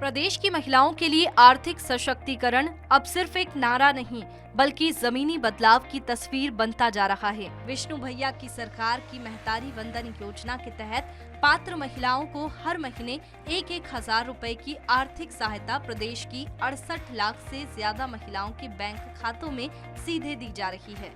प्रदेश की महिलाओं के लिए आर्थिक सशक्तिकरण अब सिर्फ एक नारा नहीं बल्कि जमीनी बदलाव की तस्वीर बनता जा रहा है। विष्णु भैया की सरकार की महतारी वंदन योजना के तहत पात्र महिलाओं को हर महीने 1,000 रुपए की आर्थिक सहायता प्रदेश की 68 लाख से ज्यादा महिलाओं के बैंक खातों में सीधे दी जा रही है।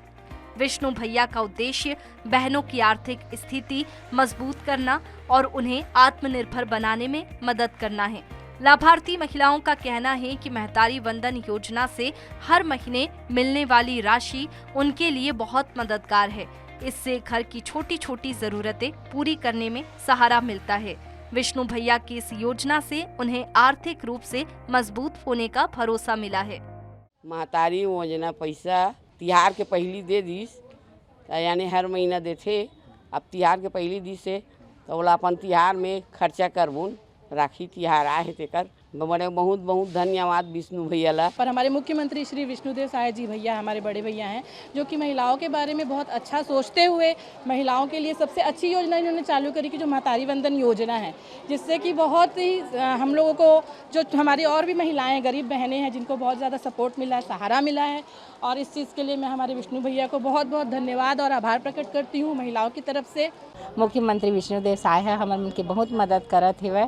विष्णु भैया का उद्देश्य बहनों की आर्थिक स्थिति मजबूत करना और उन्हें आत्मनिर्भर बनाने में मदद करना है। लाभार्थी महिलाओं का कहना है कि महतारी वंदन योजना से हर महीने मिलने वाली राशि उनके लिए बहुत मददगार है। इससे घर की छोटी छोटी जरूरतें पूरी करने में सहारा मिलता है। विष्णु भैया की इस योजना से उन्हें आर्थिक रूप से मजबूत होने का भरोसा मिला है। महतारी योजना पैसा तिहार के पहली दे दीस, यानी हर महीना देथे। अब तिहार के पहली दी से तो बोला अपन तिहार में खर्चा करबून, राखी तिहार आए तेकर बड़े बहुत बहुत धन्यवाद विष्णु भैया ला। पर हमारे मुख्यमंत्री श्री विष्णुदेव साय जी भैया हमारे बड़े भैया हैं, जो कि महिलाओं के बारे में बहुत अच्छा सोचते हुए महिलाओं के लिए सबसे अच्छी योजना इन्होंने चालू करी कि जो महतारी वंदन योजना है, जिससे कि बहुत ही हम लोगों को, जो हमारी और भी महिलाएं गरीब बहनें हैं, जिनको बहुत ज़्यादा सपोर्ट मिला है, सहारा मिला है। और इस चीज़ के लिए मैं हमारे विष्णु भैया को बहुत बहुत धन्यवाद और आभार प्रकट करती हूँ महिलाओं की तरफ से। मुख्यमंत्री विष्णुदेव साय है, हमारे उनकी बहुत मदद करत हुए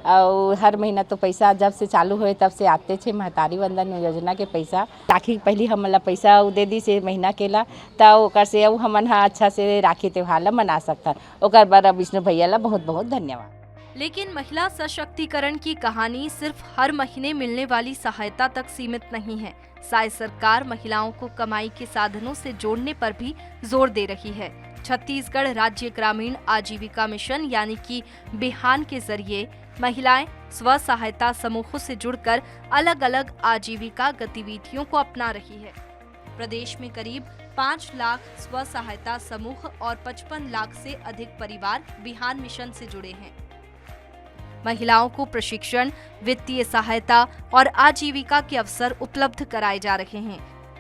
और हर महीना तो पैसा जब से चालू हुए तब से आते थे महतारी वंदन योजना के पैसा। राखी पहली हमला पैसा दे दी से महीना केला तब ओकर से अब हमन हा अच्छा से राखी त्योहार ला मना सकता। ओकर बाद विष्णु भैया ला बहुत बहुत धन्यवाद। लेकिन महिला सशक्तिकरण की कहानी सिर्फ हर महीने मिलने वाली सहायता तक सीमित नहीं है। साय सरकार महिलाओं को कमाई के साधनों से जोड़ने पर भी जोर दे रही है। छत्तीसगढ़ राज्य ग्रामीण आजीविका मिशन यानी कि बिहान के जरिए महिलाएं स्व सहायता समूहों से जुड़कर अलग अलग आजीविका गतिविधियों को अपना रही है। प्रदेश में करीब 5 लाख स्व सहायता समूह और 55 लाख से अधिक परिवार बिहान मिशन से जुड़े हैं। महिलाओं को प्रशिक्षण, वित्तीय सहायता और आजीविका के अवसर उपलब्ध कराए जा रहे हैं।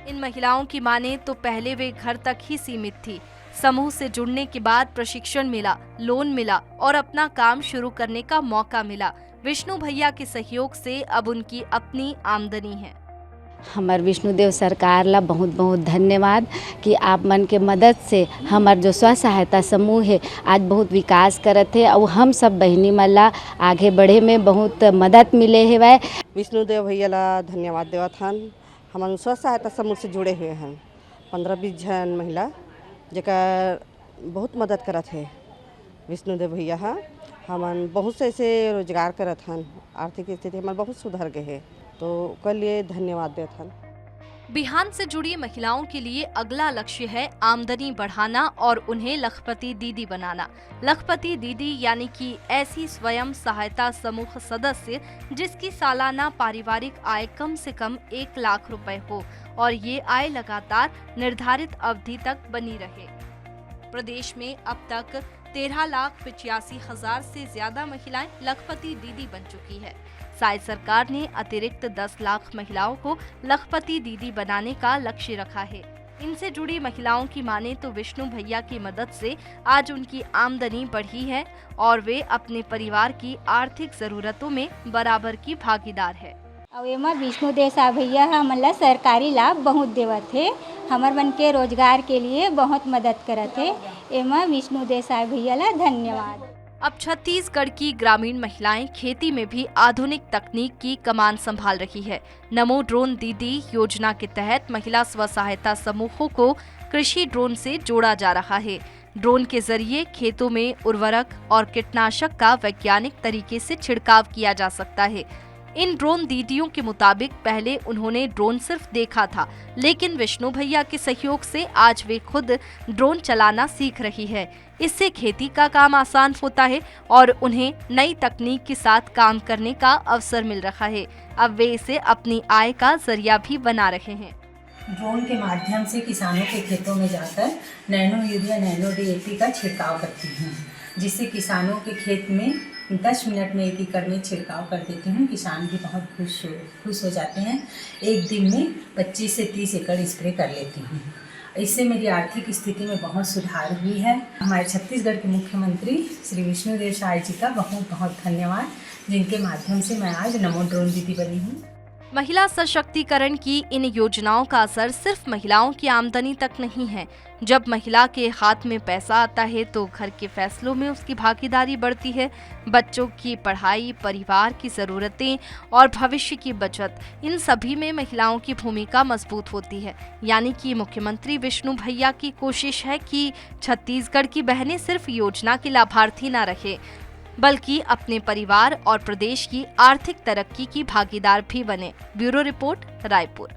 इन महिलाओं की माने तो पहले वे घर तक ही सीमित थी। समूह से जुड़ने के बाद प्रशिक्षण मिला, लोन मिला और अपना काम शुरू करने का मौका मिला। विष्णु भैया के सहयोग से अब उनकी अपनी आमदनी है। हमार विष्णुदेव सरकार ला बहुत बहुत धन्यवाद कि आप मन के मदद से हमार जो स्व सहायता समूह है आज बहुत विकास करत है और हम सब बहनी मन ला आगे बढ़े में बहुत मदद मिले है। विष्णुदेव भैया ला धन्यवाद देवत हन। हम स्व सहायता समूह से जुड़े हुए हैं 15-20 जन महिला, जेकर बहुत मदद करत है विष्णुदेव भैया। हमन बहुत से ऐसे रोजगार करत हन, आर्थिक स्थिति हमार बहुत सुधर गए है, तो कल लिए धन्यवाद देत हन। बिहान से जुड़ी महिलाओं के लिए अगला लक्ष्य है आमदनी बढ़ाना और उन्हें लखपति दीदी बनाना। लखपति दीदी यानी कि ऐसी स्वयं सहायता समूह सदस्य जिसकी सालाना पारिवारिक आय कम से कम 1 लाख रुपए हो और ये आय लगातार निर्धारित अवधि तक बनी रहे। प्रदेश में अब तक 13,85,000 से ज्यादा महिलाएं लखपति दीदी बन चुकी है। साय सरकार ने अतिरिक्त 10 लाख महिलाओं को लखपति दीदी बनाने का लक्ष्य रखा है। इनसे जुड़ी महिलाओं की माने तो विष्णु भैया की मदद से आज उनकी आमदनी बढ़ी है और वे अपने परिवार की आर्थिक जरूरतों में बराबर की भागीदार है। और एमा विष्णुदेव साय भैया हमन ला सरकारी लाभ बहुत देवत है, हमर मन के रोजगार के लिए बहुत मदद करत है। एमा विष्णुदेव साय भैया ला धन्यवाद। अब छत्तीसगढ़ की ग्रामीण महिलाएं खेती में भी आधुनिक तकनीक की कमान संभाल रही है। नमो ड्रोन दीदी योजना के तहत महिला स्व सहायता समूहों को कृषि ड्रोन से जोड़ा जा रहा है। ड्रोन के जरिए खेतों में उर्वरक और कीटनाशक का वैज्ञानिक तरीके से छिड़काव किया जा सकता है। इन ड्रोन दीदियों के मुताबिक पहले उन्होंने ड्रोन सिर्फ देखा था, लेकिन विष्णु भैया के सहयोग से आज वे खुद ड्रोन चलाना सीख रही है। इससे खेती का काम आसान होता है और उन्हें नई तकनीक के साथ काम करने का अवसर मिल रहा है। अब वे इसे अपनी आय का जरिया भी बना रहे हैं। ड्रोन के माध्यम से किसानों के खेतों में जाकर नैनो यूरिया, नैनो DAP का छिड़काव करती हैं, जिससे किसानों के खेत में 10 मिनट में 1 एकड़ में छिड़काव कर देती हूँ। किसान भी बहुत खुश हो जाते हैं। एक दिन में 25 से 30 एकड़ स्प्रे कर लेती हूँ। इससे मेरी आर्थिक स्थिति में बहुत सुधार हुई है। हमारे छत्तीसगढ़ के मुख्यमंत्री श्री विष्णुदेव साय जी का बहुत बहुत धन्यवाद, जिनके माध्यम से मैं आज नमो ड्रोन दीदी बनी हूँ। महिला सशक्तिकरण की इन योजनाओं का असर सिर्फ महिलाओं की आमदनी तक नहीं है। जब महिला के हाथ में पैसा आता है तो घर के फैसलों में उसकी भागीदारी बढ़ती है। बच्चों की पढ़ाई, परिवार की ज़रूरतें और भविष्य की बचत, इन सभी में महिलाओं की भूमिका मजबूत होती है। यानी कि मुख्यमंत्री विष्णु भैया की कोशिश है कि छत्तीसगढ़ की बहनें सिर्फ योजना की लाभार्थी न रहे, बल्कि अपने परिवार और प्रदेश की आर्थिक तरक्की की भागीदार भी बने। Bureau report, Raipur.